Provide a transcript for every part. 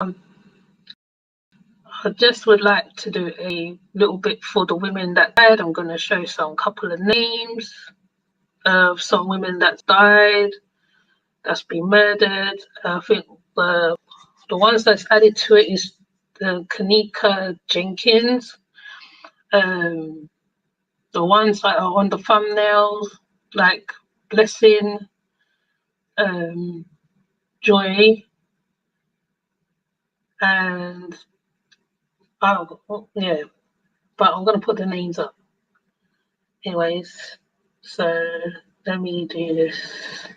I just would like to do a little bit for the women that died. I'm going to show some couple of names of some women that died, that's been murdered. I think the ones that's added to it is the Kanika Jenkins. The ones that are on the thumbnails, like Blessing, Joy, and yeah, but I'm gonna put the names up anyways. So let me do this.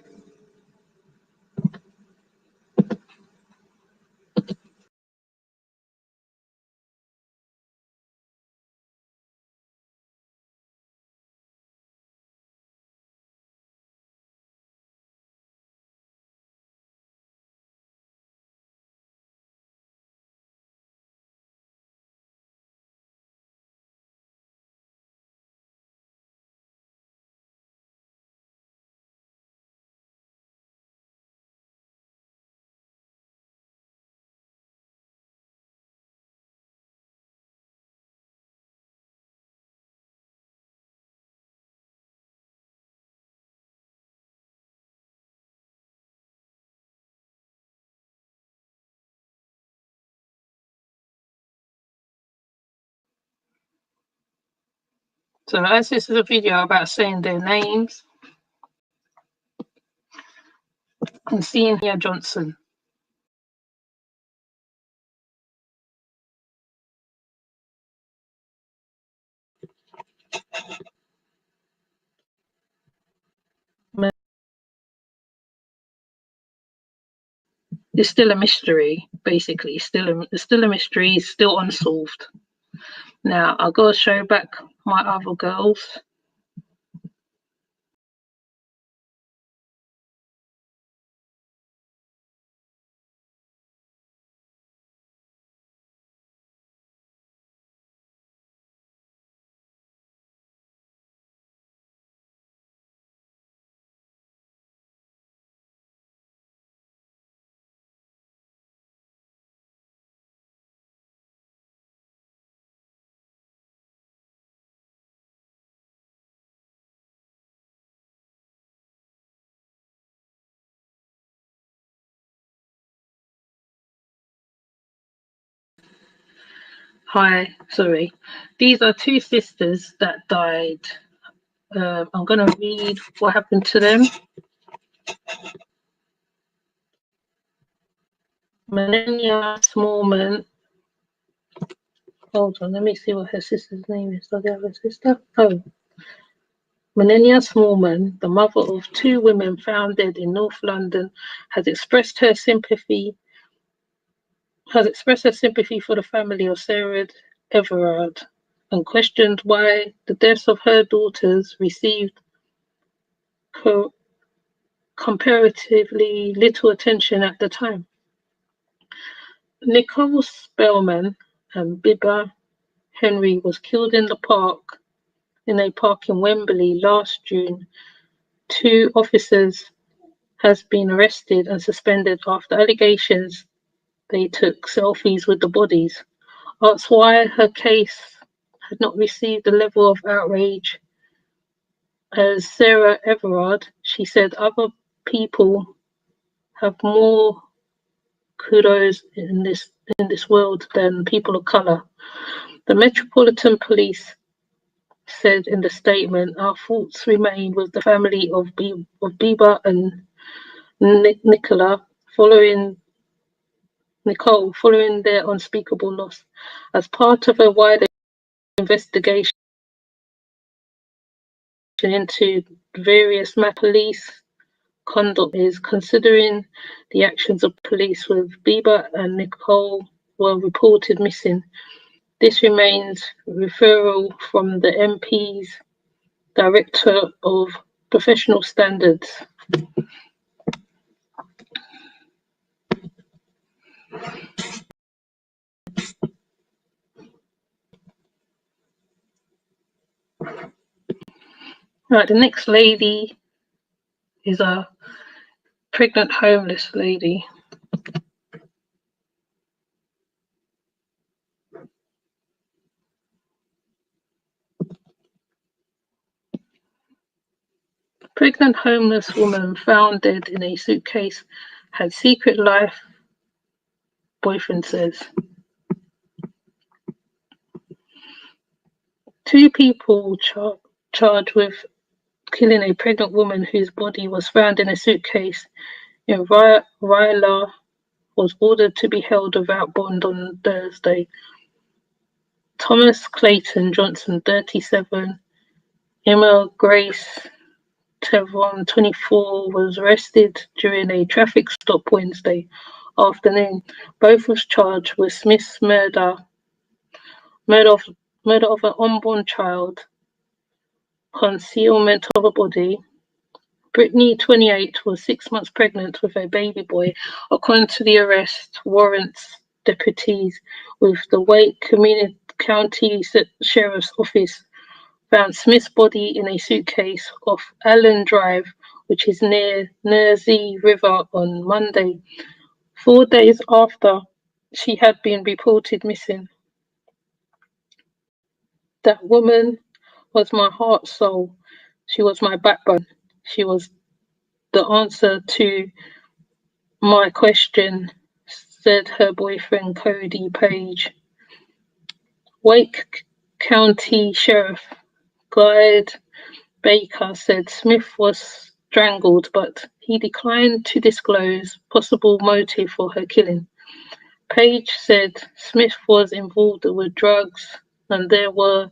So as this is a video about saying their names, I'm seeing here Johnson. It's still a mystery, basically. It's still a mystery, it's still unsolved. Now I'll go show back my other girls. Hi, sorry. These are two sisters that died. I'm going to read what happened to them. Melania Smallman. Hold on, let me see what her sister's name is. Does they have a sister? Oh. Melania Smallman, the mother of two women found dead in North London, has expressed her sympathy for the family of Sarah Everard and questioned why the deaths of her daughters received comparatively little attention at the time. Nicole Spellman and Bibba Henry was killed in a park in Wembley last June. Two officers has been arrested and suspended after allegations they took selfies with the bodies. Asked why her case had not received the level of outrage as Sarah Everard, she said other people have more kudos in this world than people of colour. The Metropolitan Police said in the statement, "Our thoughts remain with the family of Biba and Nicole following their unspeakable loss. As part of a wider investigation into various police conduct is considering the actions of police with Biba and Nicole were reported missing. This remains referral from the MP's Director of Professional Standards." Right, the next lady is a pregnant homeless lady. Pregnant homeless woman found dead in a suitcase had secret life, boyfriend says. 2 people charged with killing a pregnant woman whose body was found in a suitcase in Ryla was ordered to be held without bond on Thursday. Thomas Clayton Johnson, 37, Emma Grace Tevron, 24, was arrested during a traffic stop Wednesday afternoon. Both was charged with Smith's murder of an unborn child, concealment of a body. Brittany, 28, was 6 months pregnant with a baby boy, according to the arrest warrants. Deputies with the Wake County Sheriff's Office found Smith's body in a suitcase off Allen Drive, which is near Nersey River, on Monday, 4 days after she had been reported missing. That woman was my heart soul. She was my backbone. She was the answer to my question, said her boyfriend Cody Page. Wake County Sheriff Clyde Baker said Smith was strangled, but he declined to disclose possible motive for her killing. Page said Smith was involved with drugs and there were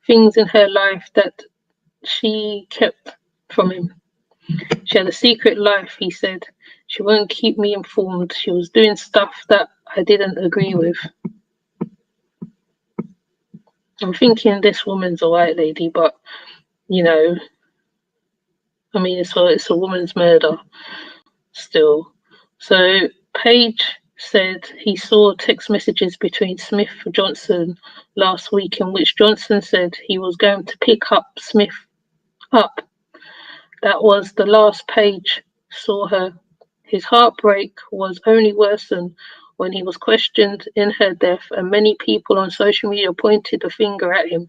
things in her life that she kept from him. She had a secret life, he said. She wouldn't keep me informed. She was doing stuff that I didn't agree with. I'm thinking this woman's a white lady, but, you know, I mean, it's a woman's murder still. So Page said he saw text messages between Smith and Johnson last week in which Johnson said he was going to pick up Smith up. That was the last Page saw her. His heartbreak was only worsened when he was questioned in her death, and many people on social media pointed a finger at him.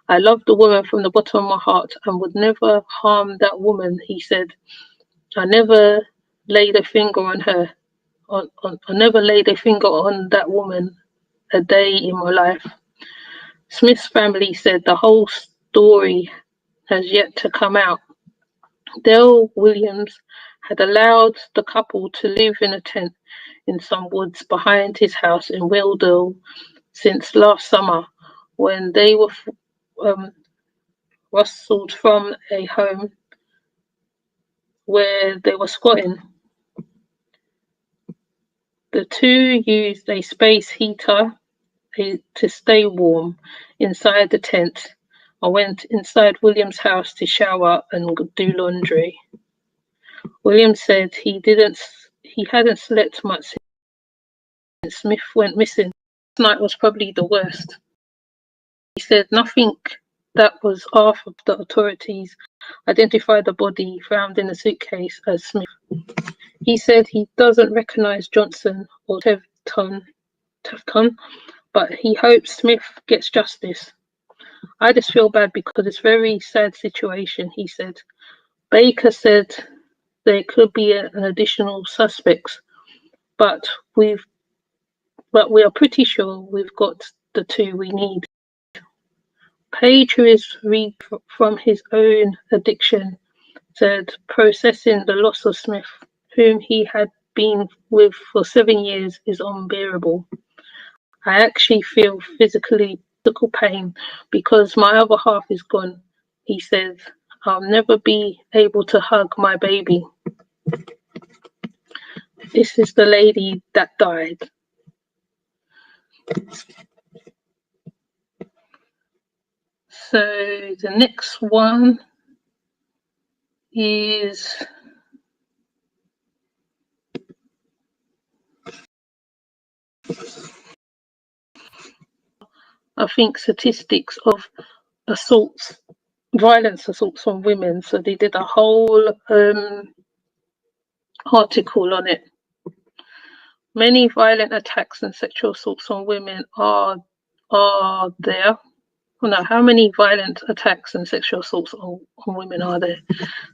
I loved the woman from the bottom of my heart and would never harm that woman, he said. I never laid a finger on her. I never laid a finger on that woman a day in my life. Smith's family said the whole story has yet to come out. Dale Williams had allowed the couple to live in a tent in some woods behind his house in Willdale since last summer, when they were rustled from a home where they were squatting. The two used a space heater to stay warm inside the tent. I went inside William's house to shower and do laundry. William said he hadn't slept much since Smith went missing. This night was probably the worst. He said nothing that was after the authorities identified the body found in the suitcase as Smith. He said he doesn't recognize Johnson or Tefton, but he hopes Smith gets justice. I just feel bad because it's a very sad situation, he said. Baker said there could be an additional suspects, but we are pretty sure we've got the 2 we need. Page, who is free from his own addiction, said processing the loss of Smith, whom he had been with for 7 years, is unbearable. I actually feel physical pain because my other half is gone, he said. I'll never be able to hug my baby. This is the lady that died. So the next one is I think statistics of violence assaults on women. So they did a whole article on it. Many violent attacks and sexual assaults on women are there. well, no, how many violent attacks and sexual assaults on women are there?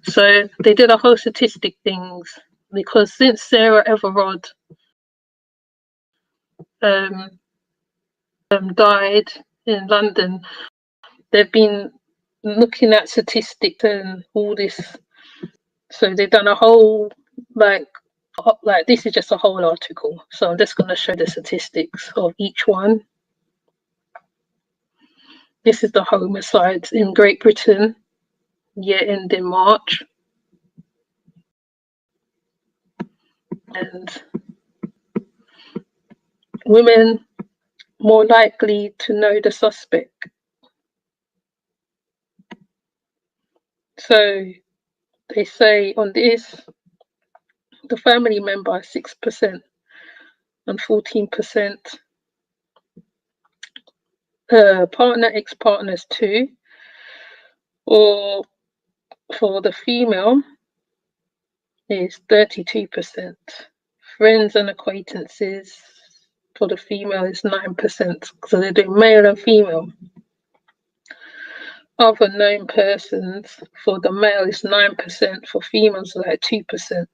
So they did a whole statistic things, because since Sarah Everard died in London, they've been looking at statistics and all this. So they've done a whole, like this is just a whole article. So I'm just going to show the statistics of each one. This is the homicides in Great Britain, year ending March. And women more likely to know the suspect. So they say on this, the family member 6% and 14%, partner, ex-partners 2, or for the female is 32%. Friends and acquaintances for the female is 9%. So they do male and female. Other known persons for the male is 9%, for females like 2%.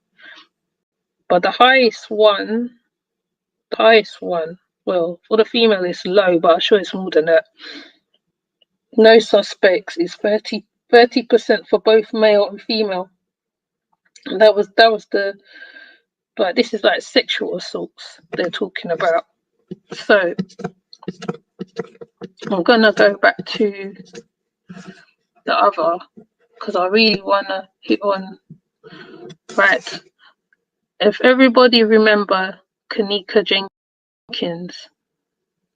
But the highest one, well, for the female is low, but I'm sure it's more than that. No suspects is 30% for both male and female. And that was the, but this is like sexual assaults they're talking about. So I'm gonna go back to the other, because I really wanna hit on, right. If everybody remember Kanika Jenkins,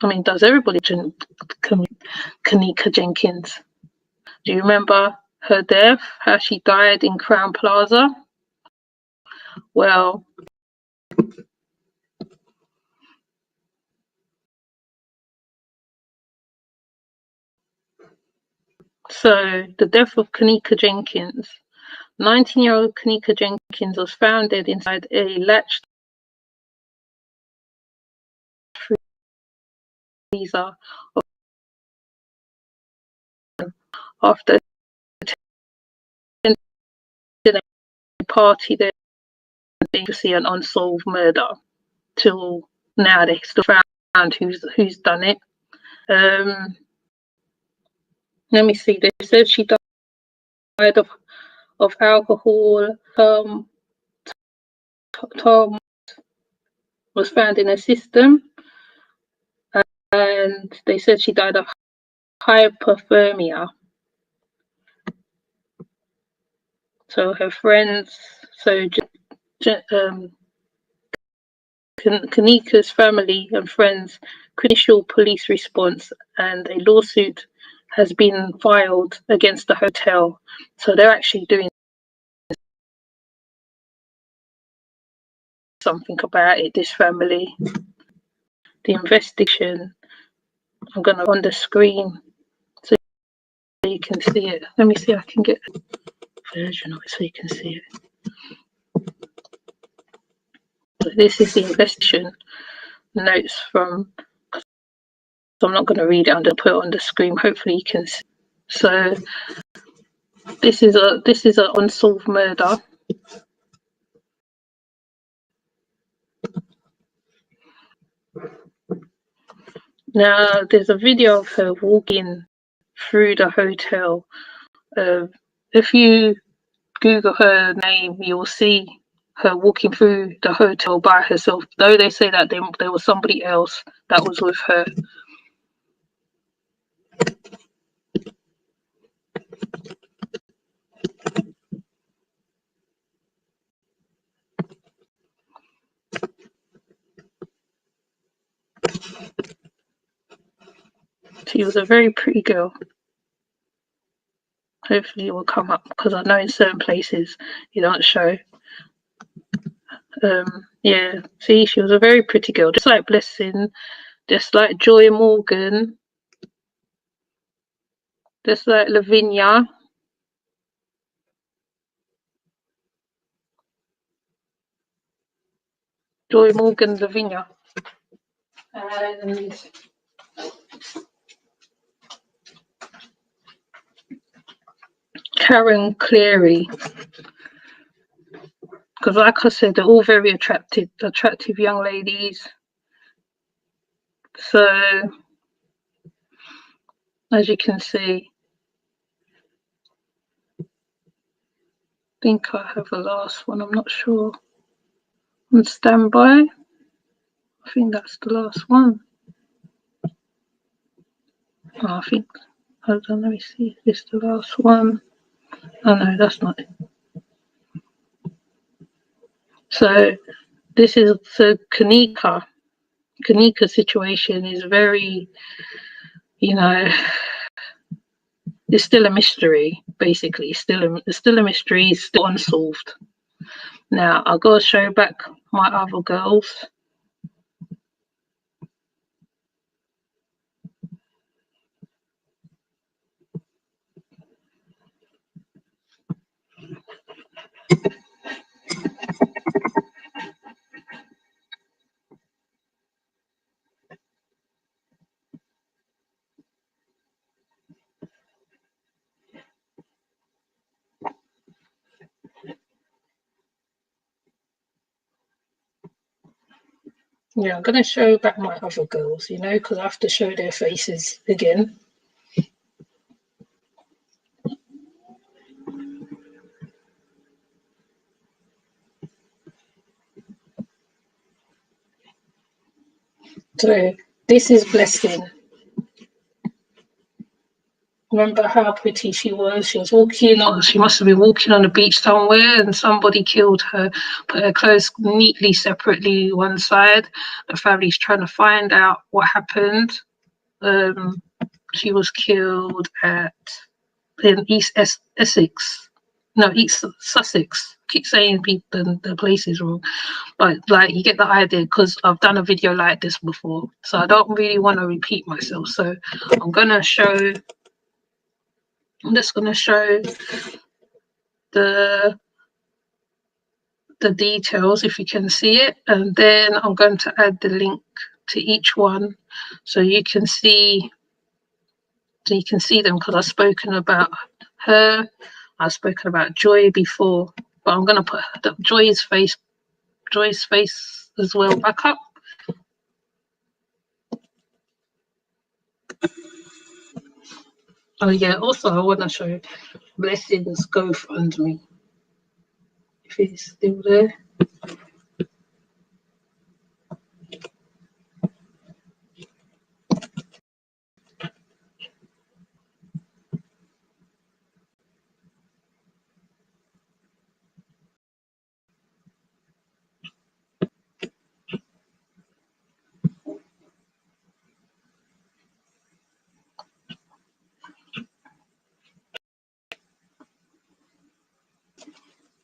I mean, does everybody Kanika Jenkins? Do you remember her death, how she died in Crowne Plaza? Well, so the death of Kanika Jenkins, 19-year-old Kanika Jenkins was found dead inside a latched freezer after attending a party there to see an unsolved murder. Till now, they still found who's done it. Let me see. They said she died of alcohol. Tom was found in her system, and they said she died of hypothermia. So her friends, Kanika's family and friends, initial police response, and a lawsuit has been filed against the hotel. So they're actually doing something about it, this family. The investigation, I'm going to on the screen so you can see it. Let me see if I can get a version of it so you can see it. So this is the investigation notes from, so I'm not going to read it, I'm going to put it on the screen, hopefully you can see. So this is an unsolved murder. Now there's a video of her walking through the hotel. If you Google her name, you'll see her walking through the hotel by herself, though they say that there was somebody else that was with her. She was a very pretty girl. Hopefully it will come up, because I know in certain places you don't show. Yeah, see, she was a very pretty girl, just like Blessing, just like Joy Morgan, just like Lavinia. Joy Morgan, Lavinia. And Karen Cleary, because like I said, they're all very attractive young ladies. So as you can see, I think I have a last one, I'm not sure. On standby, I think that's the last one. Oh, hold on, let me see, is this the last one? Oh no, that's not it. So this is the Kanika situation is very, it's still a mystery, basically. It's still a mystery, still unsolved. Now I'll go show back my other girls. Yeah, I'm going to show back my other girls, because I have to show their faces again. So this is Blessing. Remember how pretty she was? She was walking on, she must have been walking on the beach somewhere, and somebody killed her, put her clothes neatly separately one side. The family's trying to find out what happened. She was killed in East Essex. No, East Sussex. I keep saying the places wrong, but like you get the idea, because I've done a video like this before, so I don't really want to repeat myself. So I'm just gonna show the details if you can see it, and then I'm going to add the link to each one so you can see them, because I've spoken about her, I've spoken about Joy before, but I'm going to put Joy's face as well back up. Oh yeah, also I want to show Blessing's GoFundMe, if it's still there.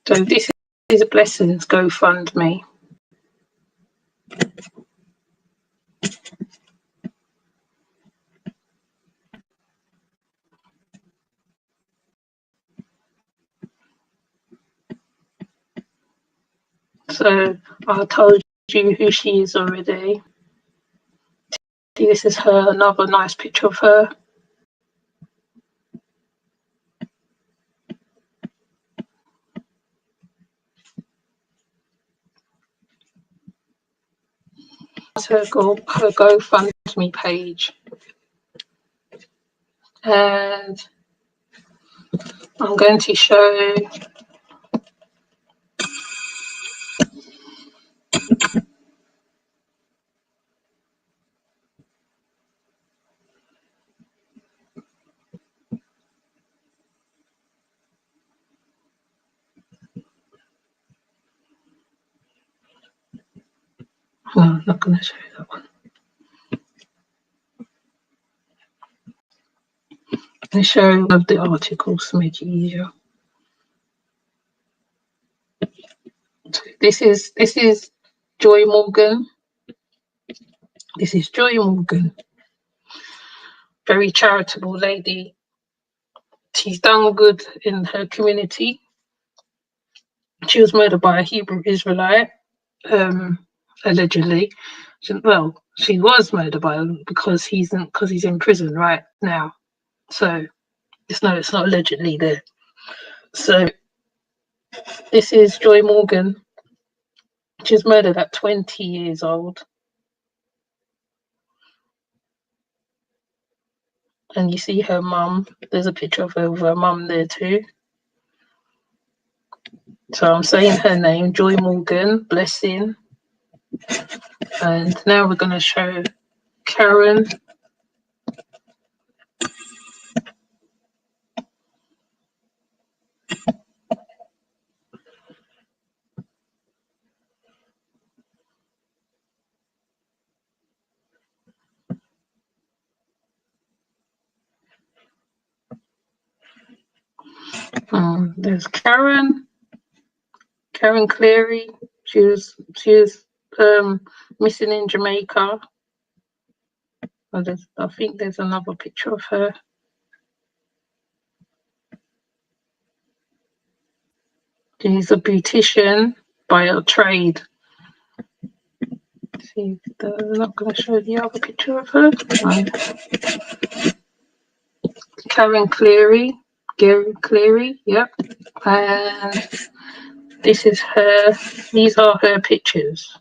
So this is Blessing's GoFundMe. So I told you who she is already. This is her, another nice picture of her. That's her GoFundMe page. And I'm going to show no, I'm not going to show you that one. I show one of the articles to make it easier. This is Joy Morgan. This is Joy Morgan. Very charitable lady. She's done good in her community. She was murdered by a Hebrew Israelite, allegedly. Well, she was murdered by him because he's in prison right now. So it's not allegedly there. So this is Joy Morgan. She was murdered at 20 years old. And you see her mum. There's a picture of her with her mum there too. So I'm saying her name, Joy Morgan, Blessing. And now we're going to show Karen. There's Karen Cleary. She was missing in Jamaica. I think there's another picture of her. She's a beautician by trade. See, I'm not going to show the other picture of her. Karen Cleary, Gary Cleary, yep. And this is her. These are her pictures.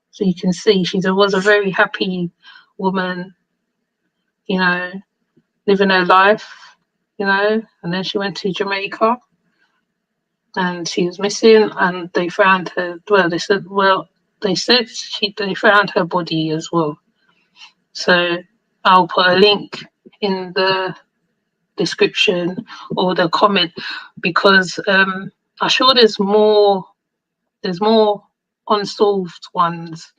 So you can see she was a very happy woman, you know, living her life, you know. And then she went to Jamaica, and she was missing. And they found her. Well, they said they found her body as well. So I'll put a link in the description or the comment, because I'm sure there's more unsolved ones.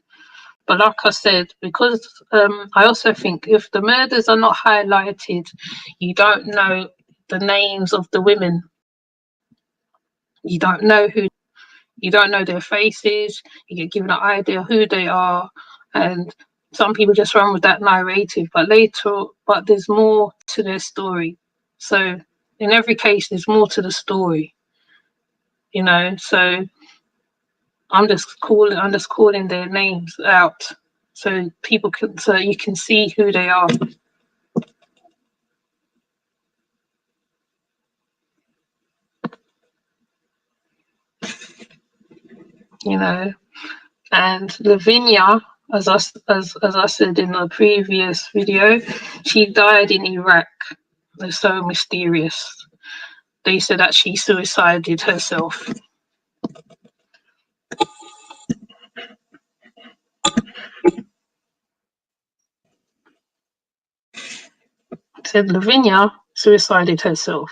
But like I said, because I also think if the murders are not highlighted, you don't know the names of the women. You don't know their faces. You get given an idea who they are, and some people just run with that narrative. But there's more to their story. So in every case, there's more to the story, you know. So I'm just calling their names out so you can see who they are. You know, and Lavinia, as I said in the previous video, she died in Iraq. They're so mysterious. They said that she suicided herself. Said Lavinia suicided herself,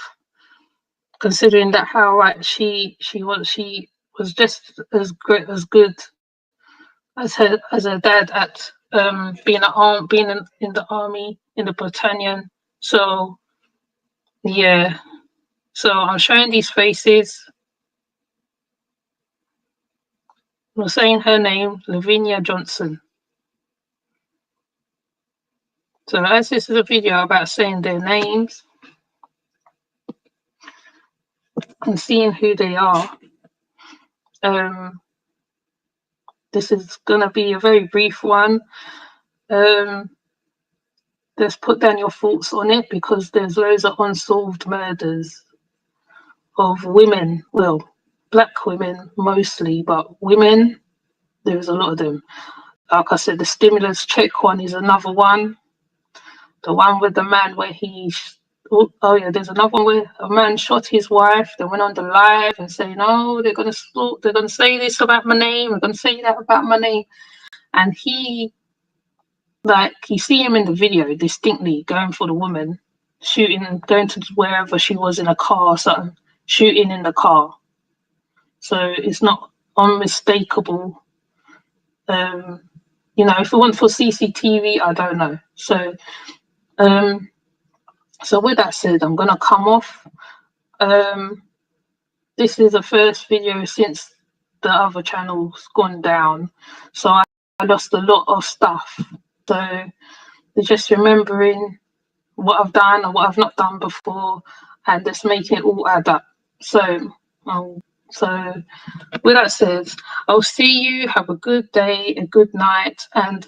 considering that how right she was just as good as her dad at being in the army, in the battalion. So yeah, so I'm showing these faces. I'm saying her name, Lavinia Johnson. So as this is a video about saying their names and seeing who they are, this is gonna be a very brief one. Just put down your thoughts on it, because there's loads of unsolved murders of women, well, black women mostly, but women, there's a lot of them. Like I said, the stimulus check one is another one. The one with the man where there's another one where a man shot his wife. They went on the live and saying, "Oh, they're gonna say this about my name. They're gonna say that about my name." And you see him in the video distinctly going for the woman, going to wherever she was in a car or something, shooting in the car. So it's not unmistakable. You know, if it weren't for CCTV, I don't know. So, so with that said, I'm gonna come off. This is the first video since the other channel's gone down, so I lost a lot of stuff. So just remembering what I've done or what I've not done before, and just making it all add up. So with that said, I'll see you. Have a good day, a good night, and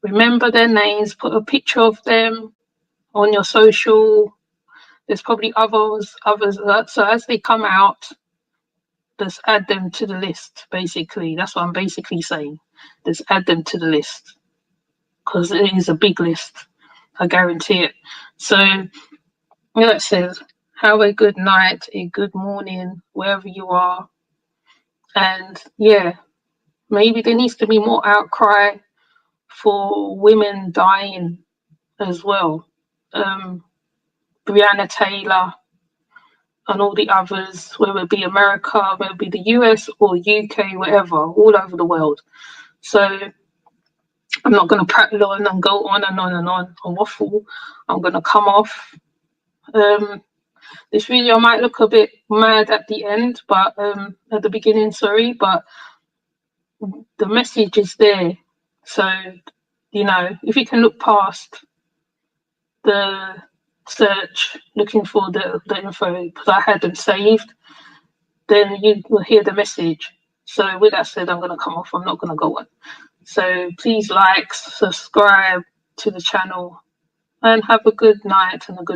remember their names. Put a picture of them on your social. there's probably others. So as they come out, just add them to the list. Basically, that's what I'm basically saying. Just add them to the list because it is a big list. I guarantee it. So that says, have a good night, a good morning, wherever you are. And yeah, maybe there needs to be more outcry for women dying as well. Breonna Taylor and all the others, whether it be America, whether it be the US or UK, whatever, all over the world. So I'm not going to prattle on and go on and on and on and waffle. I'm going to come off. This video might look a bit mad at the end, but at the beginning, sorry, but the message is there. So, you know, if you can look past the search looking for the info, because I had them saved, then you will hear the message. So with that said, I'm going to come off. I'm not going to go on. So please like, subscribe to the channel, and have a good night and a good